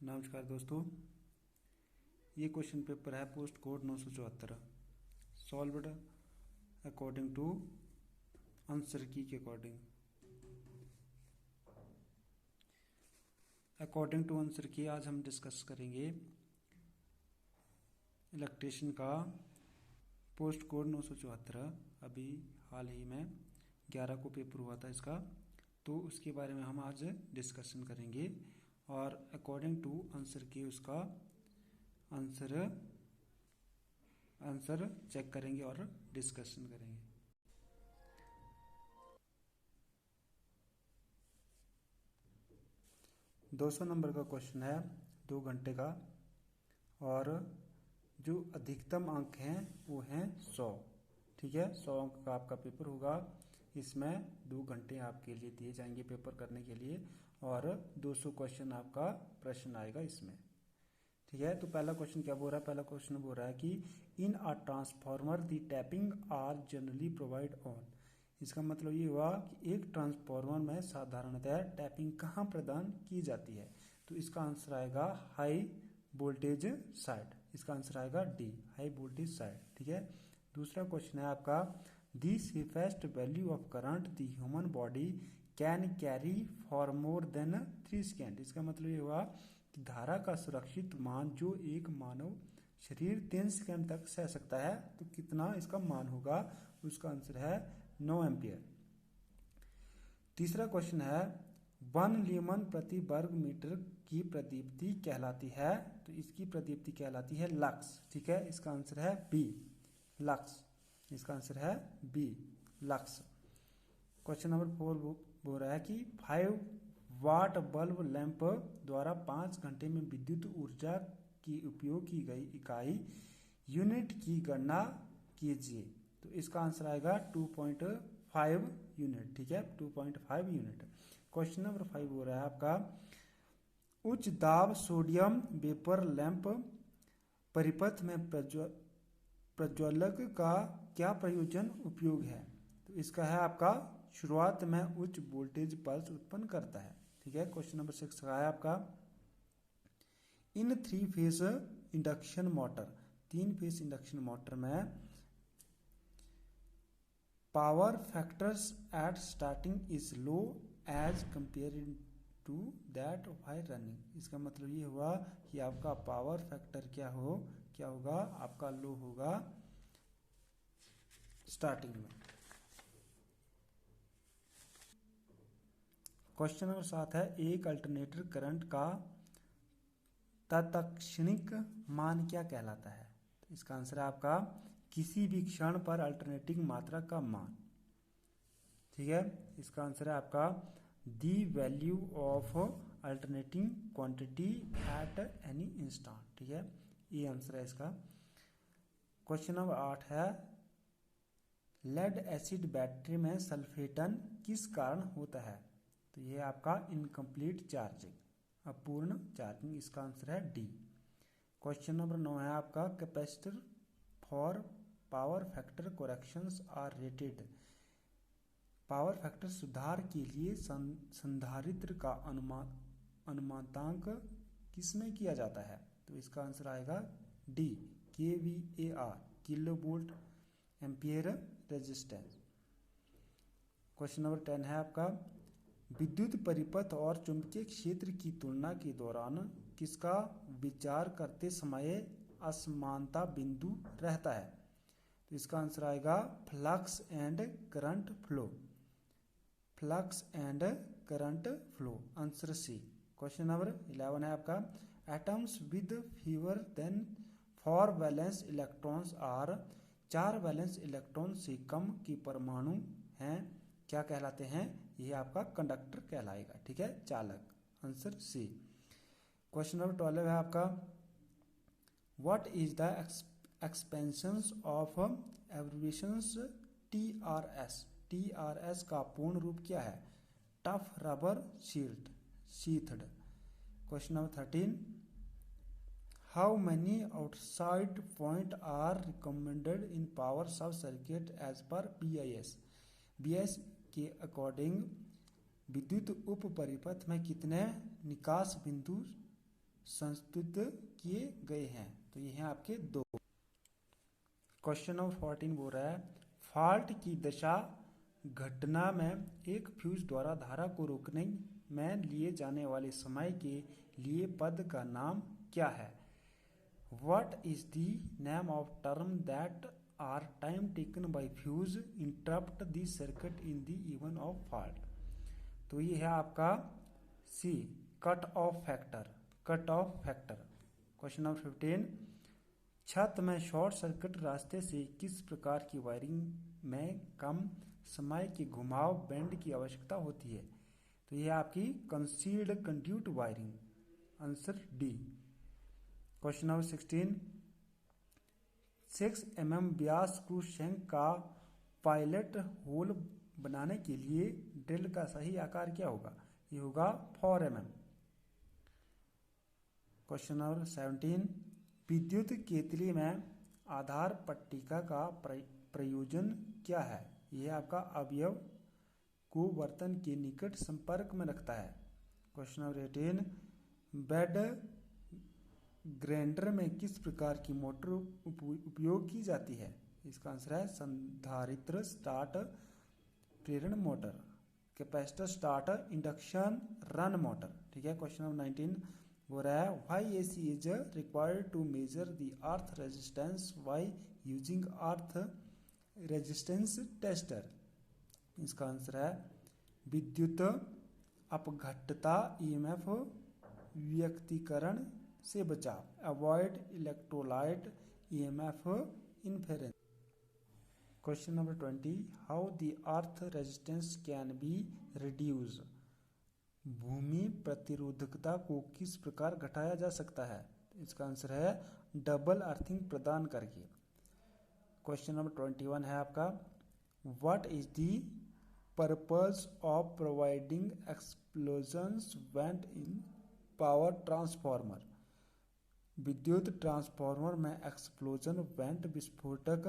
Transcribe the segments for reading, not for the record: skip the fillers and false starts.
नमस्कार दोस्तों, ये क्वेश्चन पेपर है post code 974 solved according to answer key के अकॉर्डिंग टू आंसर की आज हम डिस्कस करेंगे इलेक्ट्रीशियन का पोस्ट कोड 974। अभी हाल ही में 11 को पेपर हुआ था इसका, तो उसके बारे में हम आज डिस्कशन करेंगे और अकॉर्डिंग टू आंसर की उसका आंसर चेक करेंगे और डिस्कशन करेंगे। 200 नंबर का क्वेश्चन है, 2 घंटे का, और जो अधिकतम अंक हैं वो हैं 100। ठीक है, 100 अंक का आपका पेपर होगा। इसमें 2 घंटे आपके लिए दिए जाएंगे पेपर करने के लिए और 200 क्वेश्चन आपका प्रश्न आएगा इसमें। ठीक है, तो पहला क्वेश्चन क्या बोल रहा है? पहला क्वेश्चन बोल रहा है कि in a transformer the tapping are generally provide on. इसका मतलब ये हुआ कि एक ट्रांसफार्मर में साधारणतः टैपिंग कहाँ प्रदान की जाती है। तो इसका आंसर आएगा हाई वोल्टेज साइड। इसका आंसर आएगा डी, हाई वोल्टेज साइड। ठीक है, दूसरा क्वेश्चन है आपका the safest value of current the human body can carry for more than 3 second. इसका मतलब ये हुआ कि धारा का सुरक्षित मान जो एक मानव शरीर 3 सेकेंड तक सह सकता है, तो कितना इसका मान होगा? उसका आंसर है 9 एम्पियर। तीसरा क्वेश्चन है 1 ल्यूमन प्रति वर्ग मीटर की प्रदीप्ति कहलाती है। तो इसकी प्रदीप्ति कहलाती है लक्स। ठीक है, इसका आंसर है बी, लक्स। इसका आंसर है बी, लक्स। क्वेश्चन नंबर 4 बोल रहा है कि 5 वाट बल्ब लैंप द्वारा 5 घंटे में विद्युत ऊर्जा की उपयोग की गई इकाई यूनिट की गणना कीजिए। तो इसका आंसर आएगा 2.5 यूनिट। ठीक है, 2.5 यूनिट। क्वेश्चन नंबर 5 हो रहा है आपका उच्च दाब सोडियम वेपर लैंप परिपथ में प्रज्वलक का क्या प्रयोजन उपयोग है? तो इसका है आपका शुरुआत में उच्च वोल्टेज पल्स उत्पन्न करता है। ठीक है, क्वेश्चन नंबर 6 का है आपका in 3 phase induction motor, 3 phase induction motor में power factors at starting is low as compare to that while running. इसका मतलब ये हुआ कि आपका पावर फैक्टर क्या होगा? आपका लो होगा स्टार्टिंग में। क्वेश्चन नंबर 7 है एक अल्टरनेटर करंट का तत्क्षणिक मान क्या कहलाता है? तो इसका आंसर है आपका किसी भी क्षण पर अल्टरनेटिंग मात्रा का मान। ठीक है, इसका आंसर है आपका the value of alternating quantity at any instant. ठीक है, ये आंसर है इसका। क्वेश्चन नंबर 8 है लेड एसिड बैटरी में सल्फेटन किस कारण होता है? तो ये आपका इनकम्प्लीट चार्जिंग, अपूर्ण चार्जिंग। इसका आंसर है डी। क्वेश्चन नंबर 9 है आपका capacitor for power factor corrections are rated. Power factor सुधार के लिए संधारित्र का अनुमानांक किसमें किया जाता है? तो इसका आंसर आएगा D, kVAR, kilo volt ampere resistance. Question number 10 है आपका विद्युत परिपथ और चुंबकीय क्षेत्र की तुलना के दौरान किसका विचार करते समय असमानता बिंदु रहता है? तो इसका आंसर आएगा flux and current flow, flux and current flow, answer C. Question number 11 है आपका atoms with fewer than 4 valence electrons are, 4 valence electron से कम के परमाणु हैं, क्या कहलाते हैं? ये आपका कंडक्टर कहलाएगा। ठीक है, चालक, आंसर सी। क्वेश्चन नंबर 12 है आपका what is the expansions of abbreviations TRS। TRS का पूर्ण रूप क्या है? Tough rubber sheathed. Question number 13 how many outside point are recommended in power sub circuit as per BIS। BIS के according विद्युत उप परिपथ में कितने निकास बिंदु संस्तुत किए गए हैं। तो ये हैं आपके 2। क्वेश्चन नंबर 14 बोल रहा है फॉल्ट की दशा घटना में एक फ्यूज द्वारा धारा को रोकने में लिए जाने वाले समय के लिए पद का नाम क्या है? What is the name of term that are time taken by fuse interrupt the circuit in the event of fault? तो ये है आपका C, cut off factor. Cut off factor. Question number 15 छत में शॉर्ट सर्किट रास्ते से किस प्रकार की वायरिंग में कम समय के घुमाव बैंड की आवश्यकता होती है? तो यह आपकी concealed conduit wiring. Answer D. Question number 16 6 mm व्यास स्क्रू शंक का पायलट होल बनाने के लिए ड्रिल का सही आकार क्या होगा? ये होगा 4 mm। क्वेश्चन नंबर 17 विद्युत केतली में आधार पट्टिका का प्रयोजन क्या है? यह आपका अवयव को बर्तन के निकट संपर्क में रखता है। क्वेश्चन नंबर 18 बेड ग्राइंडर में किस प्रकार की मोटर उपयोग की जाती है? इसका आंसर है संधारित्र स्टार्ट प्रेरण मोटर, capacitor start induction run motor. ठीक है। क्वेश्चन नंबर 19 बोल रहा है why AC is required to measure the earth resistance why using earth resistance tester. इसका आंसर है विद्युत अपघट्टता ईएमएफ व्यक्तिकरण से बचाव, avoid electrolyte EMF inference. Question number 20 how the earth resistance can be reduce. भूमि प्रतिरोधकता को किस प्रकार घटाया जा सकता है? इसका आंसर है डबल अर्थिंग प्रदान करके। क्वेश्चन नंबर 21 है आपका what is the purpose of providing explosions went in power transformer. विद्युत ट्रांसफार्मर में एक्सप्लोजन वेंट विस्फोटक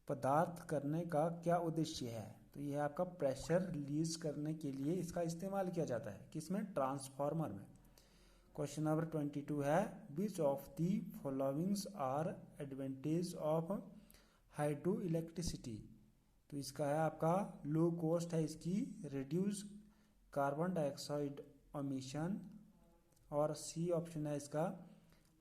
पदार्थ करने का क्या उद्देश्य है? तो यह आपका प्रेशर रिलीज करने के लिए इसका इस्तेमाल किया जाता है। किसमें? ट्रांसफार्मर में। क्वेश्चन नंबर 22 है which of the followings are advantage of hydro electricity. तो इसका है आपका लो कॉस्ट है इसकी, रिड्यूस कार्बन डाइऑक्साइड एमिशन, और सी ऑप्शन है इसका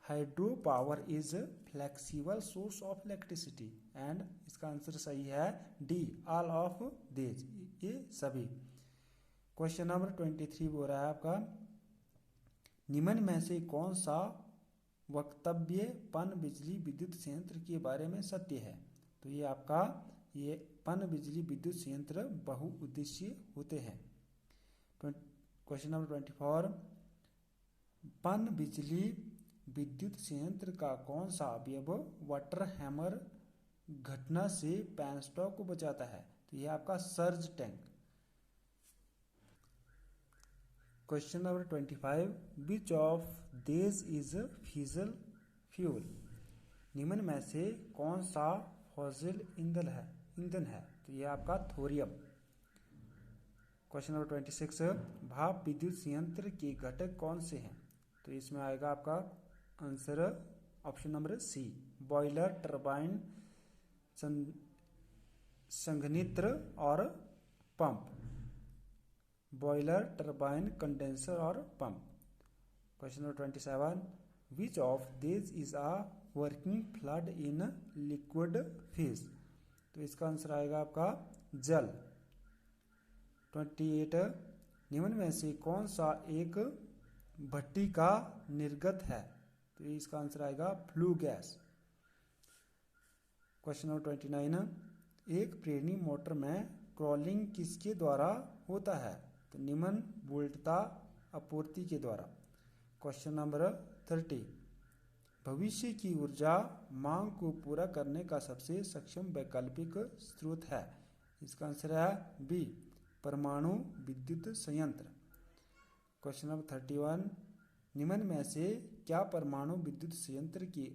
hydro power is flexible source of electricity, and इसका आंसर सही है डी ऑल ऑफ दिस, ये सभी। क्वेश्चन नंबर 23 बोल रहा है आपका निम्न में से कौन सा वक्तव्य पन बिजली विद्युत संयंत्र के बारे में सत्य है? तो ये आपका ये पन बिजली विद्युत संयंत्र बहुउद्देशीय होते हैं। क्वेश्चन नंबर 24 पन बिजली विद्युत संयंत्र का कौन सा अवयव वाटर हैमर घटना से पेनस्टॉक को बचाता है? तो यह आपका surge tank. Question number 25 which of this is fossil fuel. निम्न में से कौन सा फॉसिल ईंधन है? तो यह आपका थोरियम। क्वेश्चन नंबर 26 भाप विद्युत संयंत्र के घटक कौन से हैं? तो इसमें आएगा आपका answer option number C boiler, turbine, संघनित्र और पंप। बॉयलर, टरबाइन, कंडेंसर और pump. Question number 27 which of this is a working fluid in liquid phase. तो इसका आंसर आएगा आपका जल। 28 निम्न में से कौन सा एक भट्टी का निर्गत है? तो इसका आंसर आएगा फ्लू गैस। क्वेश्चन नंबर 29 एक प्रेरणी मोटर में क्रॉलिंग किसके द्वारा होता है? तो निम्न वोल्टता आपूर्ति के द्वारा। क्वेश्चन नंबर 30 भविष्य की ऊर्जा मांग को पूरा करने का सबसे सक्षम वैकल्पिक स्रोत है? इसका आंसर है बी परमाणु विद्युत संयंत्र। क्वेश्चन नंबर 31 निम्न में से क्या परमाणु विद्युत संयंत्र की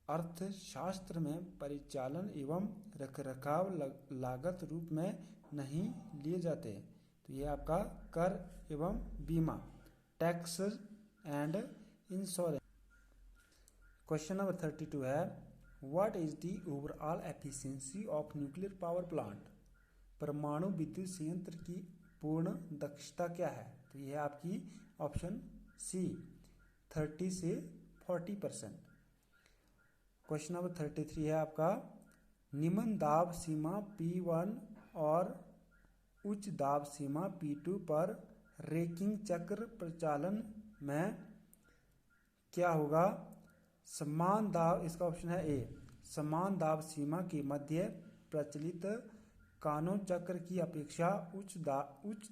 अर्थशास्त्र में परिचालन एवं रखरखाव लागत रूप में नहीं लिए जाते हैं? तो ये आपका कर एवं बीमा, tax and insurance. Question number 32 है what is the overall efficiency of nuclear power plant. परमाणु विद्युत संयंत्र की पूर्ण दक्षता क्या है? तो यह आपकी ऑप्शन सी 30 से 40%। क्वेश्चन नंबर 33 है आपका निम्न दाब सीमा P1 और उच्च दाब सीमा P2 पर रेकिंग चक्र प्रचालन में क्या होगा? समान दाब, इसका ऑप्शन है ए, समान दाब सीमा के मध्य प्रचलित कानोन चक्र की अपेक्षा उच्च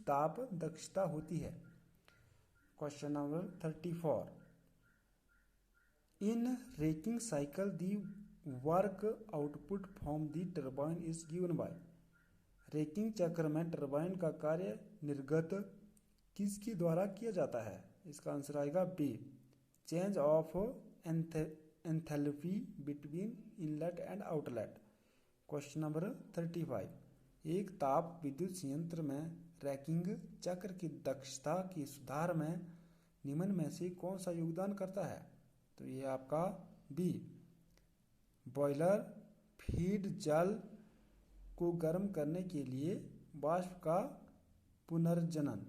दाब दक्षता होती है। Question number 34 in racking cycle the work output from the turbine is given by. Racking चक्र में टरबाइन का कार्य निर्गत किसके द्वारा किया जाता है? इसका आंसर आएगा B, change of enthalpy between inlet and outlet. Question number 35 एक ताप विद्युत संयंत्र में रैकिंग चक्र की दक्षता के सुधार में निम्न में से कौन सा योगदान करता है? तो ये आपका बी, बॉयलर फीड जल को गर्म करने के लिए वाष्प का पुनर्जनन।